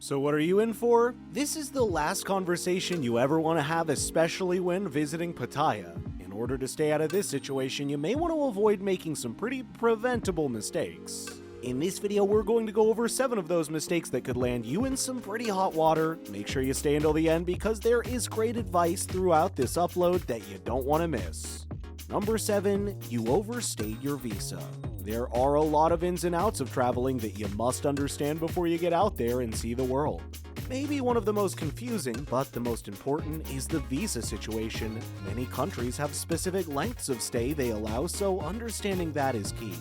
So what are you in for? This is the last conversation you ever want to have, especially when visiting Pattaya. In order to stay out of this situation, you may want to avoid making some pretty preventable mistakes. In this video, we're going to go over 7 of those mistakes that could land you in some pretty hot water. Make sure you stay until the end because there is great advice throughout this upload that you don't want to miss. Number 7, you overstayed your visa. There are a lot of ins and outs of traveling that you must understand before you get out there and see the world. Maybe one of the most confusing, but the most important, is the visa situation. Many countries have specific lengths of stay they allow, so understanding that is key.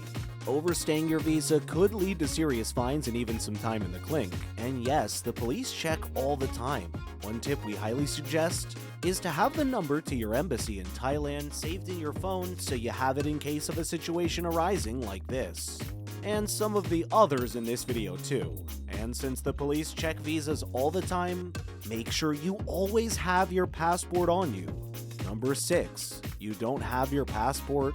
Overstaying your visa could lead to serious fines and even some time in the clink. And yes, the police check all the time. One tip we highly suggest is to have the number to your embassy in Thailand saved in your phone so you have it in case of a situation arising like this. And some of the others in this video too. And since the police check visas all the time, make sure you always have your passport on you. Number 6, you don't have your passport.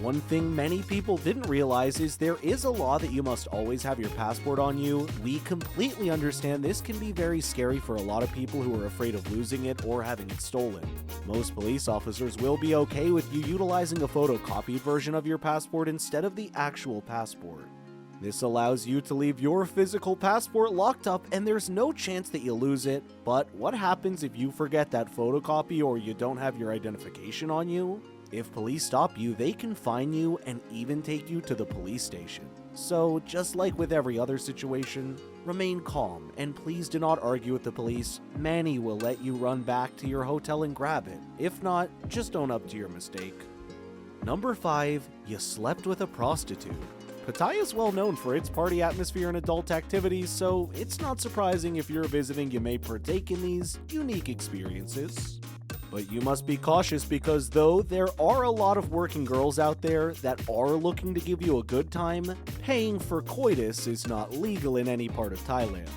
One thing many people didn't realize is there is a law that you must always have your passport on you. We completely understand this can be very scary for a lot of people who are afraid of losing it or having it stolen. Most police officers will be okay with you utilizing a photocopied version of your passport instead of the actual passport. This allows you to leave your physical passport locked up and there's no chance that you lose it. But what happens if you forget that photocopy or you don't have your identification on you? If police stop you, they can fine you and even take you to the police station. So, just like with every other situation, remain calm and please do not argue with the police. Many will let you run back to your hotel and grab it. If not, just own up to your mistake. Number 5, you slept with a prostitute. Pattaya is well known for its party atmosphere and adult activities, so it's not surprising if you're visiting you may partake in these unique experiences. But you must be cautious because though there are a lot of working girls out there that are looking to give you a good time, paying for coitus is not legal in any part of Thailand.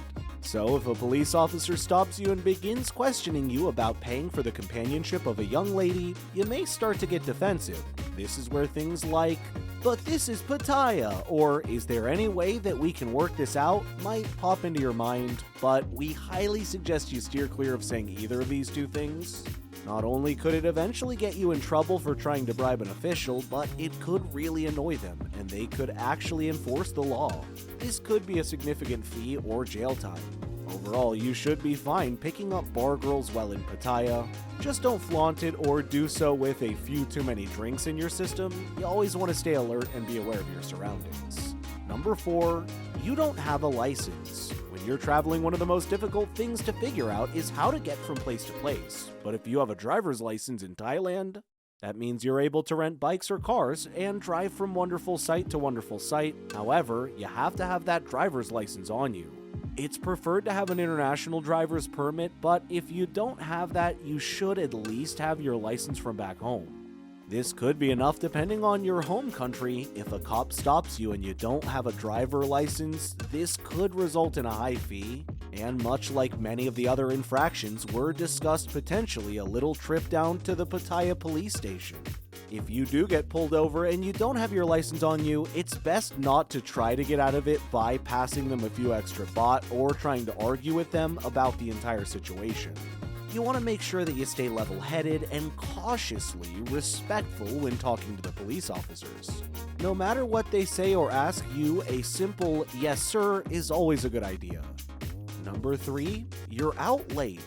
So if a police officer stops you and begins questioning you about paying for the companionship of a young lady, you may start to get defensive. This is where things like, "But this is Pattaya," or "Is there any way that we can work this out?" might pop into your mind, but we highly suggest you steer clear of saying either of these two things. Not only could it eventually get you in trouble for trying to bribe an official, but it could really annoy them, and they could actually enforce the law. This could be a significant fee or jail time. Overall, you should be fine picking up bar girls while in Pattaya. Just don't flaunt it or do so with a few too many drinks in your system. You always want to stay alert and be aware of your surroundings. Number 4, you don't have a license. When you're traveling, one of the most difficult things to figure out is how to get from place to place. But if you have a driver's license in Thailand, that means you're able to rent bikes or cars and drive from wonderful site to wonderful site. However, you have to have that driver's license on you. It's preferred to have an international driver's permit, but if you don't have that, you should at least have your license from back home. This could be enough depending on your home country. If a cop stops you and you don't have a driver license, this could result in a high fee. And much like many of the other infractions, were discussed potentially a little trip down to the Pattaya police station. If you do get pulled over and you don't have your license on you, it's best not to try to get out of it by passing them a few extra baht or trying to argue with them about the entire situation. You want to make sure that you stay level-headed and cautiously respectful when talking to the police officers. No matter what they say or ask you, a simple "yes sir" is always a good idea. Number 3, you're out late.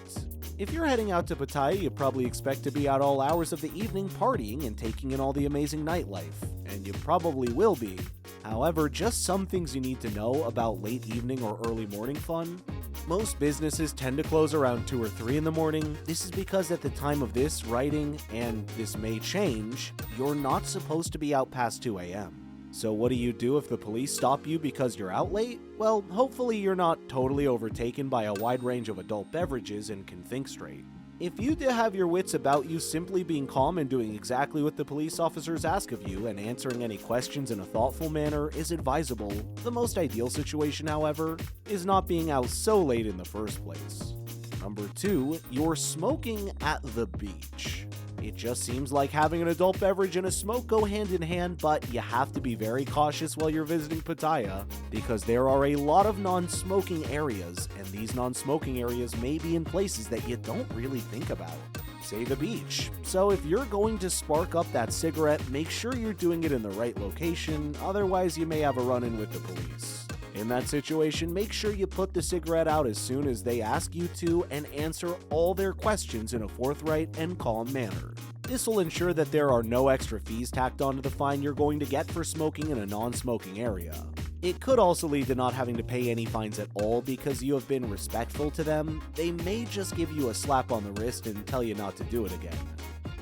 If you're heading out to Pattaya, you probably expect to be out all hours of the evening partying and taking in all the amazing nightlife, and you probably will be. However, just some things you need to know about late evening or early morning fun. Most businesses tend to close around 2 or 3 in the morning. This is because at the time of this writing, and this may change, you're not supposed to be out past 2 a.m. So what do you do if the police stop you because you're out late? Well, hopefully you're not totally overtaken by a wide range of adult beverages and can think straight. If you do have your wits about you, simply being calm and doing exactly what the police officers ask of you and answering any questions in a thoughtful manner is advisable. The most ideal situation, however, is not being out so late in the first place. Number 2, you're smoking at the beach. It just seems like having an adult beverage and a smoke go hand in hand, but you have to be very cautious while you're visiting Pattaya, because there are a lot of non-smoking areas, and these non-smoking areas may be in places that you don't really think about. Say the beach. So if you're going to spark up that cigarette, make sure you're doing it in the right location, otherwise you may have a run-in with the police. In that situation, make sure you put the cigarette out as soon as they ask you to and answer all their questions in a forthright and calm manner. This will ensure that there are no extra fees tacked onto the fine you're going to get for smoking in a non-smoking area. It could also lead to not having to pay any fines at all because you have been respectful to them. They may just give you a slap on the wrist and tell you not to do it again.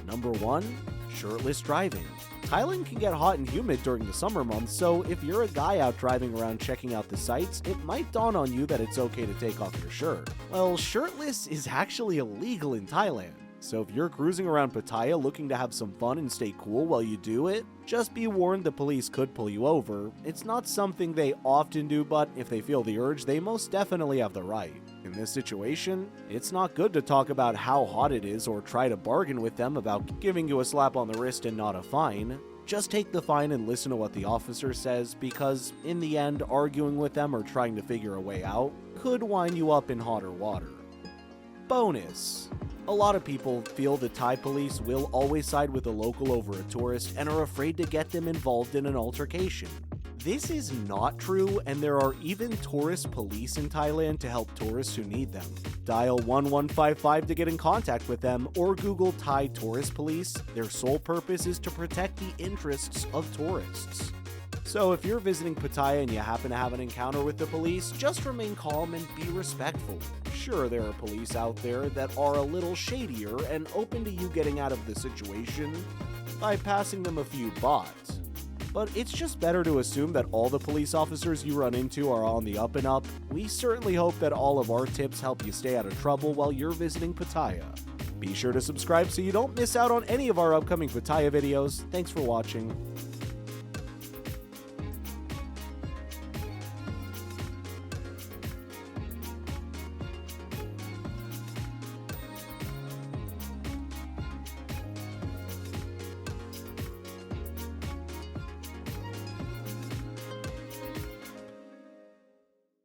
Number 1. Shirtless driving. Thailand can get hot and humid during the summer months, so if you're a guy out driving around checking out the sights, it might dawn on you that it's okay to take off your shirt. Well, shirtless is actually illegal in Thailand. So if you're cruising around Pattaya looking to have some fun and stay cool while you do it, just be warned the police could pull you over. It's not something they often do, but if they feel the urge, they most definitely have the right. In this situation, it's not good to talk about how hot it is or try to bargain with them about giving you a slap on the wrist and not a fine. Just take the fine and listen to what the officer says, because in the end, arguing with them or trying to figure a way out could wind you up in hotter water. Bonus. A lot of people feel the Thai police will always side with a local over a tourist and are afraid to get them involved in an altercation. This is not true, and there are even tourist police in Thailand to help tourists who need them. Dial 1155 to get in contact with them, or Google Thai tourist police. Their sole purpose is to protect the interests of tourists. So if you're visiting Pattaya and you happen to have an encounter with the police, just remain calm and be respectful. Sure, there are police out there that are a little shadier and open to you getting out of the situation by passing them a few baht. But it's just better to assume that all the police officers you run into are on the up and up. We certainly hope that all of our tips help you stay out of trouble while you're visiting Pattaya. Be sure to subscribe so you don't miss out on any of our upcoming Pattaya videos. Thanks for watching.